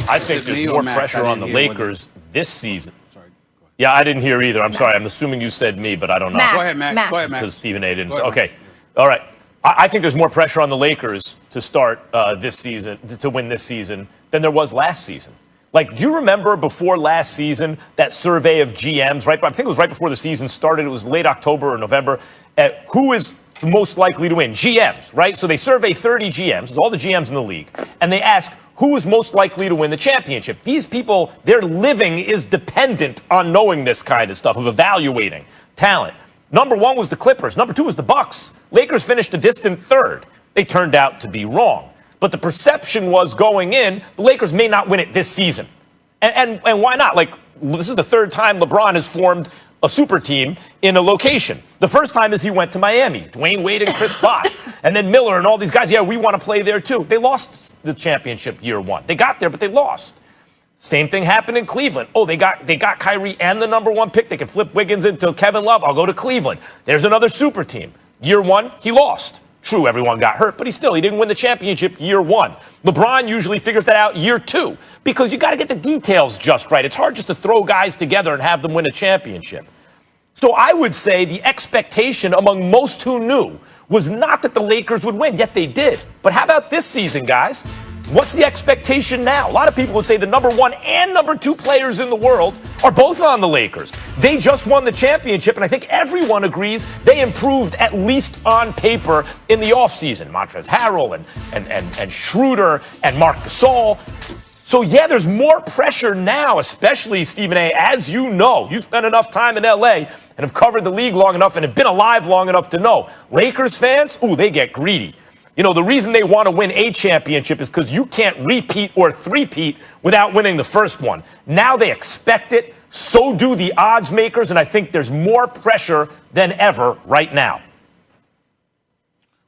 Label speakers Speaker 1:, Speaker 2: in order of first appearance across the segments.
Speaker 1: I think there's more pressure on the Lakers this season. Yeah, I didn't hear either. I'm sorry. I'm assuming you said me, but I don't know.
Speaker 2: Max,
Speaker 3: Go ahead, Max. Go ahead, Max.
Speaker 1: Because Stephen A. didn't. Okay. All right. I think there's more pressure on the Lakers to start this season, to win this season, than there was last season. Like, do you remember before last season, that survey of GMs, right? I think it was right before the season started. It was late October or November. Who is most likely to win? GMs, right? So they survey 30 GMs, all the GMs in the league, and they ask who is most likely to win the championship. These people, their living is dependent on knowing this kind of stuff, of evaluating talent. Number one was the Clippers. Number two was the Bucks. Lakers finished a distant third. They turned out to be wrong. But the perception was going in, the Lakers may not win it this season. And why not? Like, this is the third time LeBron has formed a super team in a location. The first time is he went to Miami. Dwayne Wade and Chris Bosh. And then Miller and all these guys, yeah, we want to play there too. They lost the championship year one. They got there, but they lost. Same thing happened in Cleveland. Oh, they got Kyrie and the number one pick. They can flip Wiggins into Kevin Love. I'll go to Cleveland. There's another super team. Year one, he lost. True, everyone got hurt, but he didn't win the championship year one. LeBron usually figures that out year two because you got to get the details just right. It's hard just to throw guys together and have them win a championship. So I would say the expectation among most who knew was not that the Lakers would win, yet they did. But how about this season, guys? What's the expectation now? A lot of people would say the number one and number two players in the world are both on the Lakers. They just won the championship, and I think everyone agrees they improved at least on paper in the offseason. Montrezl Harrell and Schroeder and Marc Gasol. So, yeah, there's more pressure now, especially, Stephen A., as you know. You spent enough time in L.A. and have covered the league long enough and have been alive long enough to know. Lakers fans, they get greedy. You know, the reason they want to win a championship is because you can't repeat or three-peat without winning the first one. Now they expect it. So do the odds makers. And I think there's more pressure than ever right now.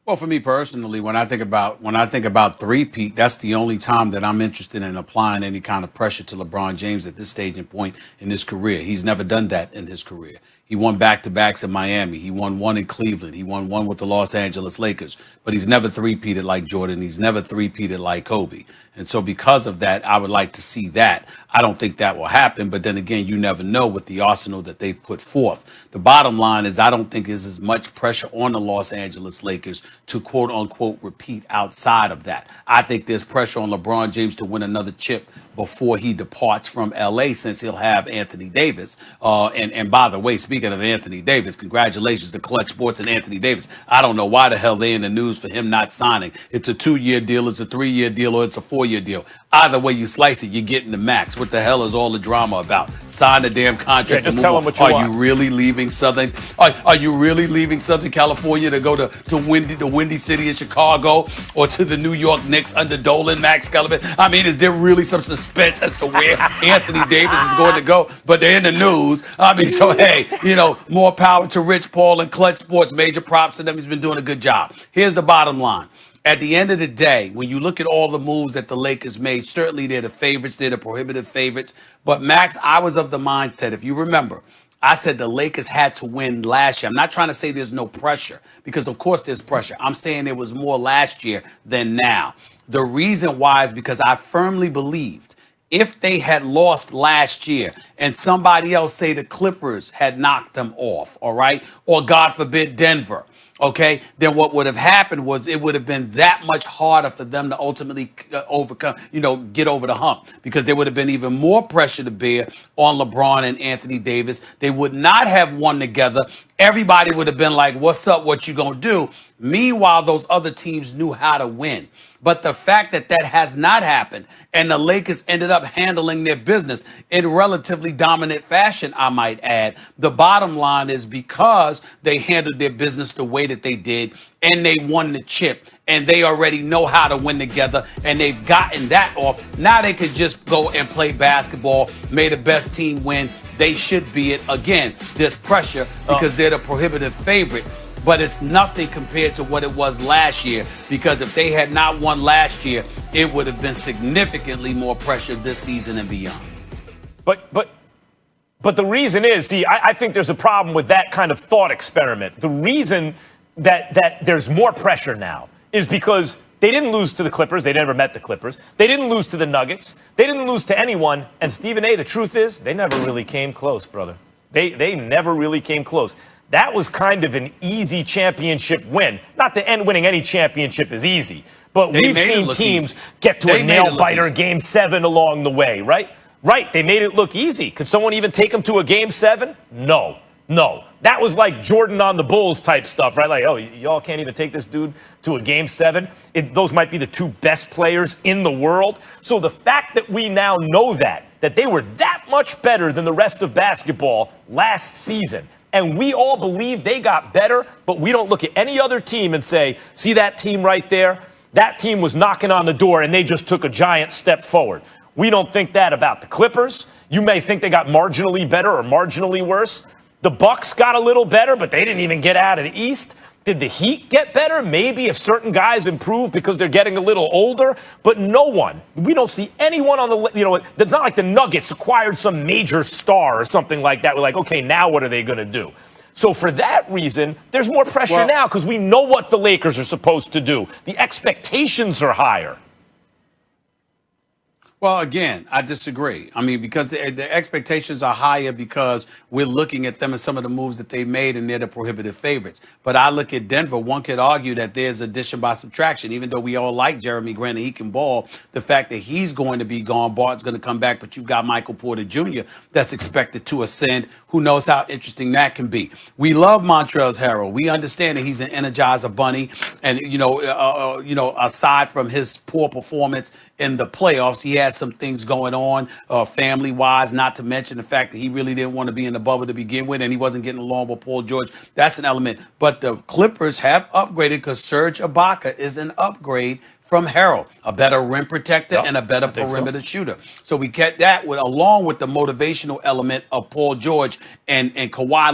Speaker 3: Well, for me personally, when I think about three-peat, that's the only time that I'm interested in applying any kind of pressure to LeBron James at this stage and point in his career. He's never done that in his career. He won back-to-backs in Miami. He won one in Cleveland. He won one with the Los Angeles Lakers. But he's never three-peated like Jordan. He's never three-peated like Kobe. And so because of that, I would like to see that. I don't think that will happen. But then again, you never know with the arsenal that they've put forth. The bottom line is I don't think there's as much pressure on the Los Angeles Lakers to quote-unquote repeat outside of that. I think there's pressure on LeBron James to win another chip before he departs from L.A. since he'll have Anthony Davis. And by the way, speaking of Anthony Davis, congratulations to Clutch Sports and Anthony Davis. I don't know why the hell they're in the news for him not signing. It's a 2-year deal, it's a 3-year deal, or it's a 4-year deal. Either way you slice it, you're getting the max. What the hell is all the drama about? Sign the damn contract.
Speaker 1: Yeah, just tell them what you want.
Speaker 3: Are you really leaving Southern? Are you really leaving Southern California to go to the windy city of Chicago or to the New York Knicks under Dolan, Max Kellerman? I mean, is there really some suspense as to where Anthony Davis is going to go? But they're in the news. I mean, so hey, more power to Rich Paul and Clutch Sports. Major props to them. He's been doing a good job. Here's the bottom line. At the end of the day, when you look at all the moves that the Lakers made, certainly they're the favorites, they're the prohibitive favorites. But Max, I was of the mindset, if you remember, I said the Lakers had to win last year. I'm not trying to say there's no pressure, because of course there's pressure. I'm saying there was more last year than now. The reason why is because I firmly believed if they had lost last year and somebody else, say the Clippers, had knocked them off, all right, or God forbid Denver, okay, then what would have happened was it would have been that much harder for them to ultimately overcome, get over the hump, because there would have been even more pressure to bear on LeBron and Anthony Davis. They would not have won together. Everybody would have been like, what's up? What you gonna do? Meanwhile, those other teams knew how to win. But the fact that that has not happened and the Lakers ended up handling their business in relatively dominant fashion, I might add, the bottom line is because they handled their business the way that they did and they won the chip and they already know how to win together and they've gotten that off. Now they could just go and play basketball, may the best team win. They should be it. Again, there's pressure because they're the prohibitive favorite. But it's nothing compared to what it was last year, because if they had not won last year, it would have been significantly more pressure this season and beyond.
Speaker 1: But the reason is, I think there's a problem with that kind of thought experiment. The reason that there's more pressure now is because They didn't lose to the Clippers. They never met the Clippers. They didn't lose to the Nuggets. They didn't lose to anyone. And Stephen A., the truth is, they never really came close, brother. They never really came close. That was kind of an easy championship win. Not that winning any championship is easy, but we've seen teams get to a nail-biter Game 7 along the way, right? Right, they made it look easy. Could someone even take them to a Game 7? No. That was like Jordan on the Bulls type stuff, right? Like, oh, y'all can't even take this dude to a Game 7? Those might be the two best players in the world. So the fact that we now know that they were that much better than the rest of basketball last season, and we all believe they got better, but we don't look at any other team and say, see that team right there? That team was knocking on the door, and they just took a giant step forward. We don't think that about the Clippers. You may think they got marginally better or marginally worse. The Bucks got a little better, but they didn't even get out of the East. Did the Heat get better? Maybe if certain guys improve because they're getting a little older, but no one. We don't see anyone on the, it's not like the Nuggets acquired some major star or something like that. We're like, okay, now what are they going to do? So for that reason, there's more pressure now because we know what the Lakers are supposed to do. The expectations are higher.
Speaker 3: Well, again, I disagree. I mean, because the expectations are higher because we're looking at them and some of the moves that they made, and they're the prohibitive favorites. But I look at Denver. One could argue that there's addition by subtraction. Even though we all like Jeremy Grant and he can ball, the fact that he's going to be gone, Bart's going to come back, but you've got Michael Porter Jr. that's expected to ascend. Who knows how interesting that can be? We love Montrezl Harrell. We understand that he's an Energizer bunny, and aside from his poor performance in the playoffs, he had some things going on family-wise, not to mention the fact that he really didn't want to be in the bubble to begin with, and he wasn't getting along with Paul George. That's an element. But the Clippers have upgraded because Serge Ibaka is an upgrade from Harrell, a better rim protector and a better perimeter shooter. So we get that along with the motivational element of Paul George and Kawhi